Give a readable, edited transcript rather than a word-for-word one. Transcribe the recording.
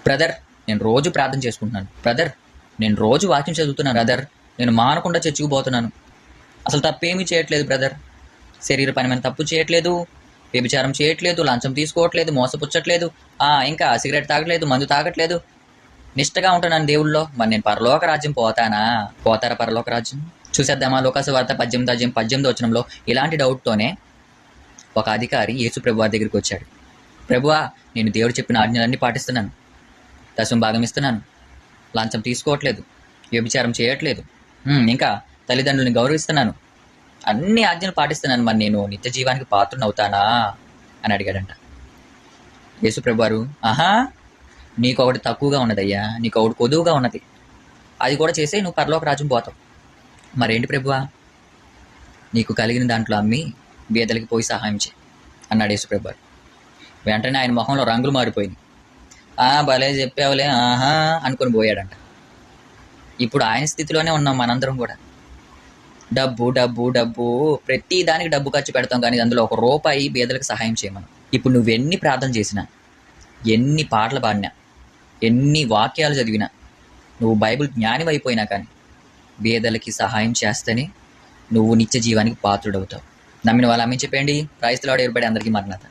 Brother నేను రోజు ప్రార్థన చేసుకుంటున్నాను, బ్రదర్ నేను రోజు వాక్యం చదువుతున్నాను, బ్రదర్ నేను మానకుండా చర్చికి పోతున్నాను, అసలు తప్పేమీ చేయట్లేదు బ్రదర్, శరీర పని తప్పు చేయట్లేదు, వ్యభిచారం చేయట్లేదు, లంచం తీసుకోవట్లేదు, మోసపుచ్చట్లేదు, ఇంకా సిగరెట్ తాగట్లేదు, మందు తాగట్లేదు, నిష్టగా ఉంటున్నాను దేవుళ్ళలో. మరి నేను పరలోక రాజ్యం పోతారా పరలోక రాజ్యం? చూసేద్దామా లోకాసువార్త 18 వచనంలో ఇలాంటి డౌట్తోనే ఒక అధికారి యేసు ప్రభువారి దగ్గరికి వచ్చాడు. ప్రభువా, నేను దేవుడు చెప్పిన ఆజ్ఞలన్నీ పాటిస్తున్నాను, దశమ భాగం ఇస్తున్నాను, లంచం తీసుకోవట్లేదు, వ్యభిచారం చేయట్లేదు, ఇంకా తల్లిదండ్రులని గౌరవిస్తున్నాను, అన్ని ఆజ్ఞలు పాటిస్తున్నాను, మరి నేను నిత్య జీవానికి పాత్రను అవుతానా అని అడిగాడంట. యేసు ప్రభువారు, నీకు ఒకటి తక్కువగా ఉన్నదయ్యా, నీకు ఒకటి కొదువుగా ఉన్నది, అది కూడా చేసే నువ్వు పరలోక రాజ్యం పోతావు. మరేంటి ప్రభువా? నీకు కలిగిన దాంట్లో అమ్మి బీదలకి పోయి సహాయం చేయి అన్నాడు యేసు ప్రభువారు. వెంటనే ఆయన మొహంలో రంగులు మారిపోయింది. భలే చెప్పావులే అనుకుని పోయాడంట. ఇప్పుడు ఆయన స్థితిలోనే ఉన్నాం మనందరం కూడా. డబ్బు డబ్బు డబ్బు, ప్రతి దానికి డబ్బు ఖర్చు పెడతాం, కానీ అందులో ₹1 బీదలకు సహాయం చేయమను. ఇప్పుడు నువ్వెన్ని ప్రార్థన చేసినా, ఎన్ని పాటలు పాడినా, ఎన్ని వాక్యాలు చదివినా, నువ్వు బైబిల్ జ్ఞాని అయిపోయినా కానీ బీదలకి సహాయం చేస్తేనే నువ్వు నిత్య జీవానికి పాత్రుడవుతావు. నమ్మిన వాళ్ళు ఆమేన్ చెప్పండి. క్రైస్తవుడు ఎవరిబడి అందరికీ మరణాత.